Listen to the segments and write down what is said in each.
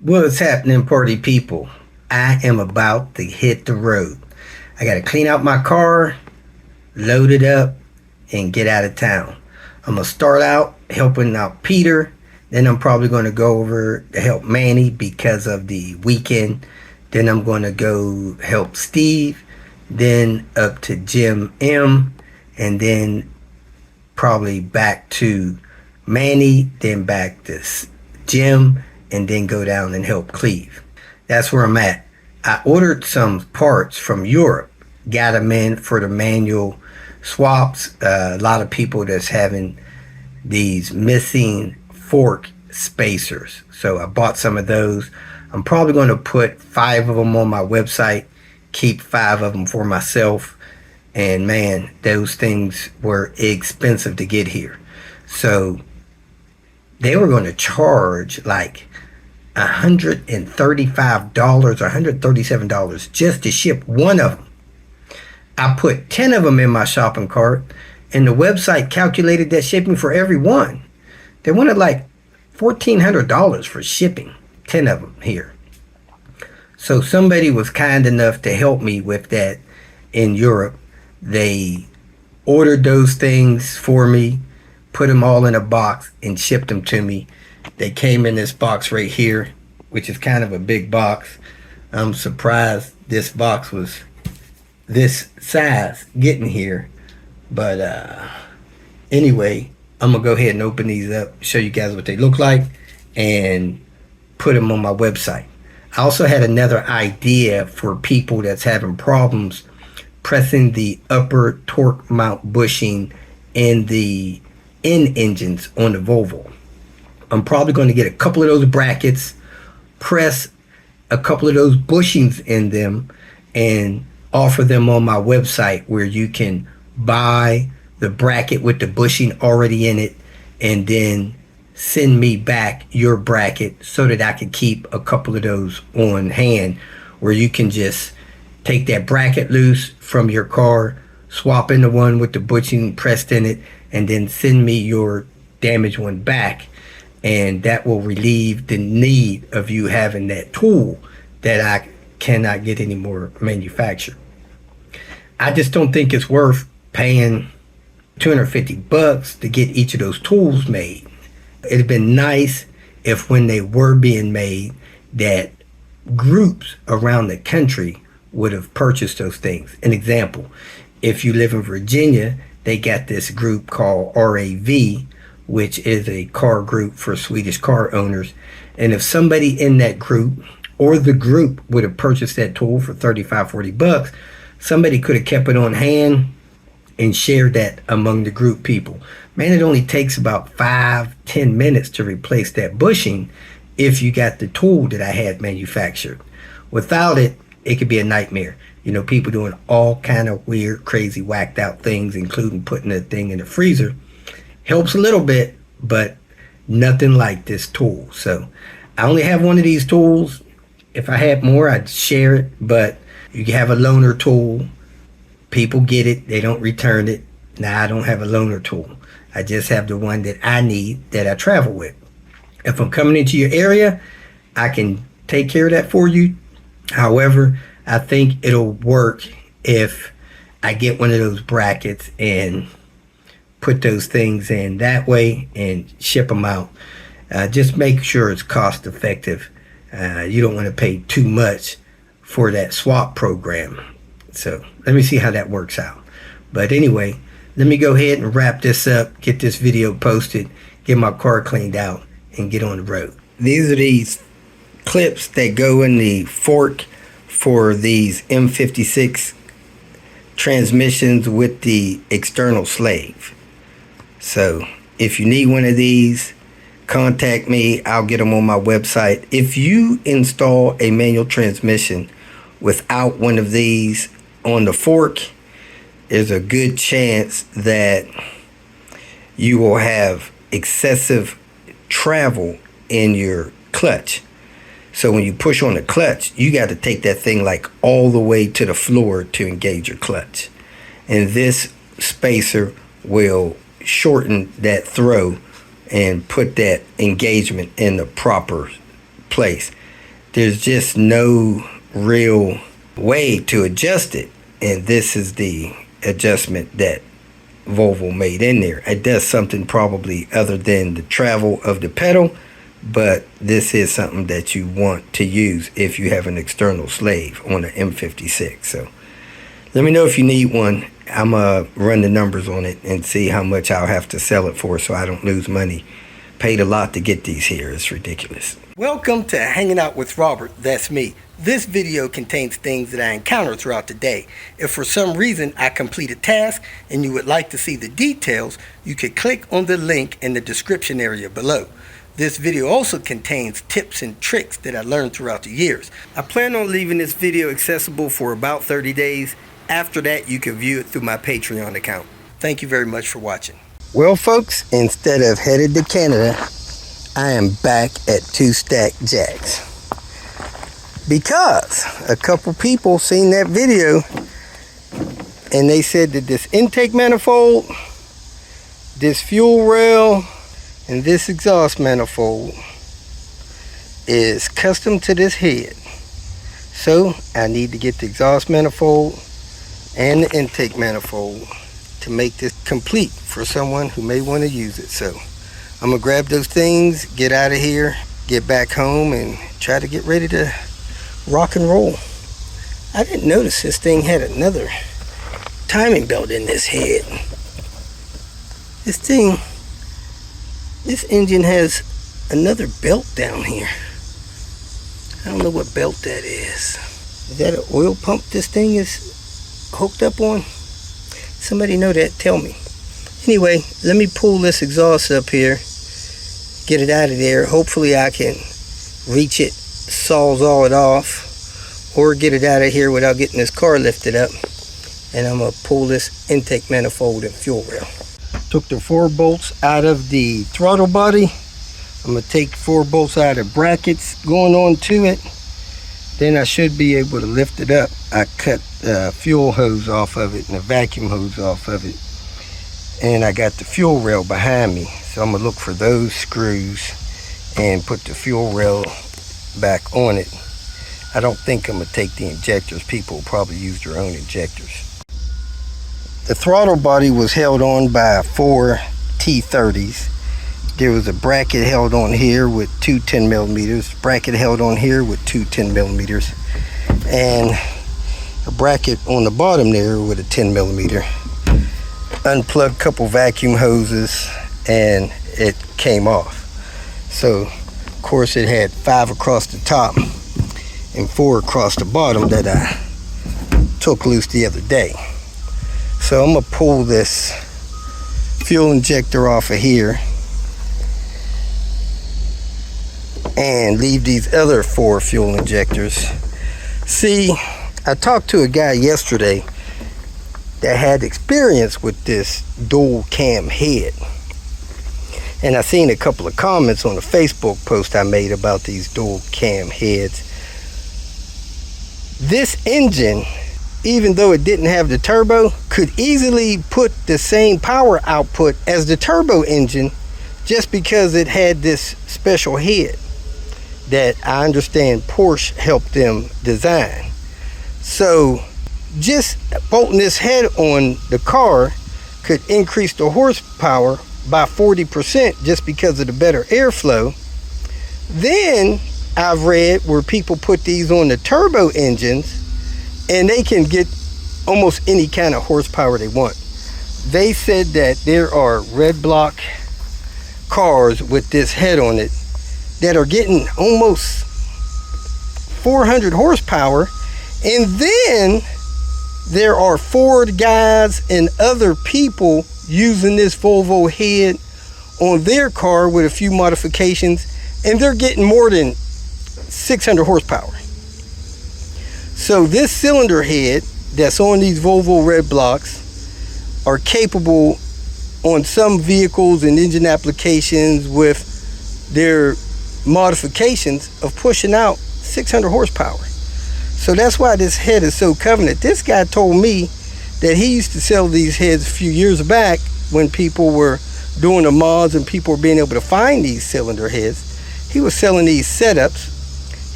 What's happening, party people? I am about to hit the road. I got to clean out my car, load it up, and get out of town. I'm going to start out helping out Peter. Then I'm probably going to go over to help Manny because of the weekend. Then I'm going to go help Steve. Then up to Jim M. And then probably back to Manny. Then back to Jim, and then go down and help Cleve. That's where I'm at. I ordered some parts from Europe, got them in for the manual swaps. A lot of people that's having these missing fork spacers. So I bought some of those. I'm probably going to put 5 of them on my website, keep 5 of them for myself. And man, those things were expensive to get here. So they were going to charge like $135 or $137 just to ship one of them. I put 10 of them in my shopping cart, and the website calculated that shipping for every one. They wanted like $1,400 for shipping 10 of them here. So somebody was kind enough to help me with that in Europe. They ordered those things for me, put them all in a box, and shipped them to me. They came in this box right here, which is kind of a big box. I'm surprised this box was this size getting here. But anyway, I'm going to go ahead and open these up, show you guys what they look like, and put them on my website. I also had another idea for people that's having problems pressing the upper torque mount bushing in the end engines on the Volvo. I'm probably going to get a couple of those brackets, press a couple of those bushings in them, and offer them on my website where you can buy the bracket with the bushing already in it and then send me back your bracket so that I can keep a couple of those on hand, where you can just take that bracket loose from your car, swap in the one with the bushing pressed in it, and then send me your damaged one back. And that will relieve the need of you having that tool that I cannot get anymore manufactured. I just don't think it's worth paying $250 to get each of those tools made. It'd been nice if when they were being made, that groups around the country would have purchased those things. An example, if you live in Virginia, they got this group called RAV, which is a car group for Swedish car owners. And if somebody in that group or the group would have purchased that tool for $35-40, somebody could have kept it on hand and shared that among the group people. Man, it only takes about 5-10 minutes to replace that bushing if you got the tool that I had manufactured. Without it, it could be a nightmare. You know, people doing all kind of weird, crazy, whacked out things, including putting the thing in the freezer. Helps a little bit, but nothing like this tool. So I only have one of these tools. If I had more, I'd share it, but you can have a loaner tool. People get it, they don't return it. Now I don't have a loaner tool. I just have the one that I need, that I travel with. If I'm coming into your area, I can take care of that for you. However, I think it'll work if I get one of those brackets and put those things in that way and ship them out. Just make sure it's cost effective. You don't want to pay too much for that swap program. So let me see how that works out. But anyway, let me go ahead and wrap this up, get this video posted, get my car cleaned out, and get on the road. These are these clips that go in the fork for these M56 transmissions with the external slave. So if you need one of these, contact me. I'll get them on my website. If you install a manual transmission without one of these on the fork, there's a good chance that you will have excessive travel in your clutch. So when you push on the clutch, you got to take that thing like all the way to the floor to engage your clutch. And this spacer will shorten that throw and put that engagement in the proper place. There's just no real way to adjust it, and this is the adjustment that Volvo made in there. It does something probably other than the travel of the pedal, but this is something that you want to use if you have an external slave on the M56. So let me know if you need one. I'm gonna run the numbers on it and see how much I'll have to sell it for so I don't lose money. Paid a lot to get these here. It's ridiculous. Welcome to Hanging Out with Robert. That's me. This video contains things that I encounter throughout the day. If for some reason I complete a task and you would like to see the details, you could click on the link in the description area below. This video also contains tips and tricks that I learned throughout the years. I plan on leaving this video accessible for about 30 days. After that, you can view it through my Patreon account. Thank you very much for watching. Well, folks, instead of headed to Canada, I am back at 2-Stack Jacks. Because a couple people seen that video and they said that this intake manifold, this fuel rail, and this exhaust manifold is custom to this head. So I need to get the exhaust manifold and the intake manifold to make this complete for someone who may want to use it. So I'm gonna grab those things, get out of here, get back home, and try to get ready to rock and roll. I didn't notice this thing had another timing belt in this head. This engine has another belt down here. I don't know what belt that is. Is that an oil pump this thing is hooked up on? Somebody know that, tell me. Anyway, let me pull this exhaust up here, get it out of there. Hopefully I can reach it, sawzall it off, or get it out of here without getting this car lifted up. And I'm gonna pull this intake manifold and fuel rail. Took the 4 bolts out of the throttle body. I'm gonna take 4 bolts out of brackets going on to it. Then I should be able to lift it up. I cut the fuel hose off of it and the vacuum hose off of it. And I got the fuel rail behind me. So I'm gonna look for those screws and put the fuel rail back on it. I don't think I'm gonna take the injectors. People will probably use their own injectors. The throttle body was held on by 4 T30s. There was a bracket held on here with 2 10mm, bracket held on here with 2 10mm, and a bracket on the bottom there with a 10mm. Unplugged a couple vacuum hoses and it came off. So of course it had 5 across the top and 4 across the bottom that I took loose the other day. So I'm gonna pull this fuel injector off of here and leave these other 4 fuel injectors. See, I talked to a guy yesterday that had experience with this dual cam head, and I seen a couple of comments on the Facebook post I made about these dual cam heads. This engine, even though it didn't have the turbo, could easily put the same power output as the turbo engine just because it had this special head that I understand Porsche helped them design. So just bolting this head on the car could increase the horsepower by 40% just because of the better airflow. Then I've read where people put these on the turbo engines and they can get almost any kind of horsepower they want. They said that there are red block cars with this head on it that are getting almost 400 horsepower, and then there are Ford guys and other people using this Volvo head on their car with a few modifications, and they're getting more than 600 horsepower. So this cylinder head that's on these Volvo red blocks are capable on some vehicles and engine applications with their modifications of pushing out 600 horsepower. So that's why this head is so covenant. This guy told me that he used to sell these heads a few years back when people were doing the mods and people were being able to find these cylinder heads. He was selling these setups.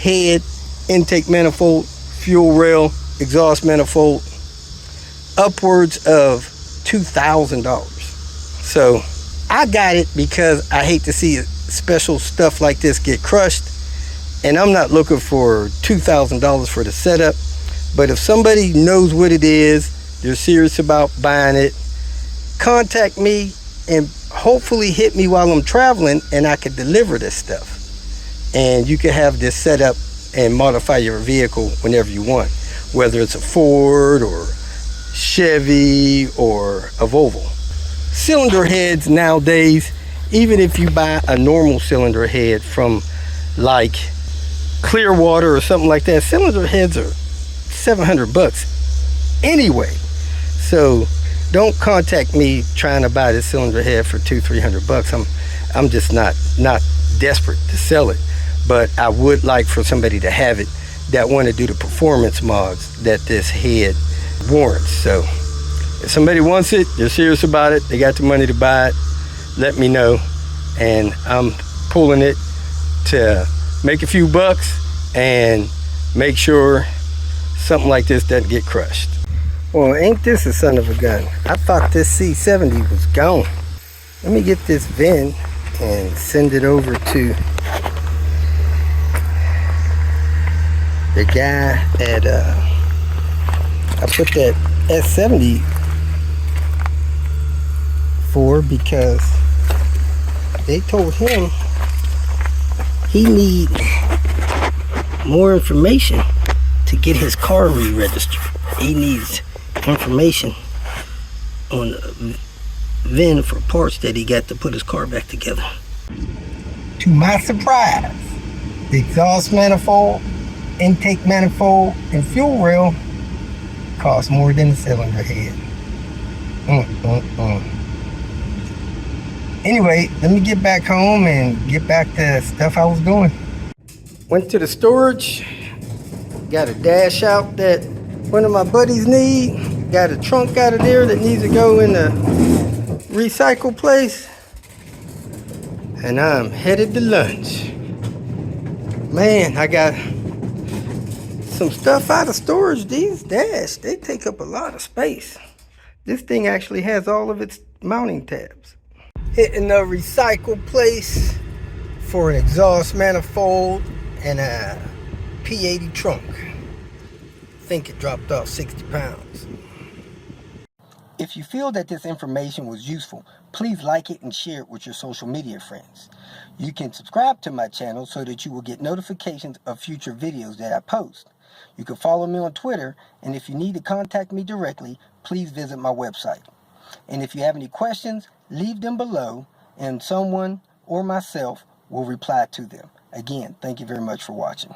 head, intake manifold, fuel rail, exhaust manifold, upwards of $2,000. So I got it because I hate to see special stuff like this get crushed, and I'm not looking for $2,000 for the setup. But if somebody knows what it is, they're serious about buying it, contact me and hopefully hit me while I'm traveling, and I could deliver this stuff. And you can have this set up and modify your vehicle whenever you want, whether it's a Ford or Chevy or a Volvo. Cylinder heads nowadays, even if you buy a normal cylinder head from like Clearwater or something like that, cylinder heads are $700 anyway. So don't contact me trying to buy this cylinder head for $200-300. I'm just not desperate to sell it, but I would like for somebody to have it that want to do the performance mods that this head warrants. So if somebody wants it, they're serious about it, they got the money to buy it, let me know, and I'm pulling it to make a few bucks and make sure something like this doesn't get crushed. Well, ain't this a son of a gun? I thought this C70 was gone. Let me get this VIN and send it over to the guy at I put that S70 for, because they told him he need more information to get his car re-registered. He needs information on the VIN for parts that he got to put his car back together. To my surprise, the exhaust manifold, intake manifold, and fuel rail cost more than the cylinder head. Anyway, let me get back home and get back to stuff I was doing. Went to the storage, got a dash out that one of my buddies need, got a trunk out of there that needs to go in the recycle place, and I'm headed to lunch. Man, I got some stuff out of storage. These dash, they take up a lot of space. This thing actually has all of its mounting tabs. Hitting the recycle place for an exhaust manifold and a P80 trunk. I think it dropped off 60 pounds. If you feel that this information was useful, please like it and share it with your social media friends. You can subscribe to my channel so that you will get notifications of future videos that I post. You can follow me on Twitter, and if you need to contact me directly, please visit my website. And if you have any questions, leave them below, and someone or myself will reply to them. Again, thank you very much for watching.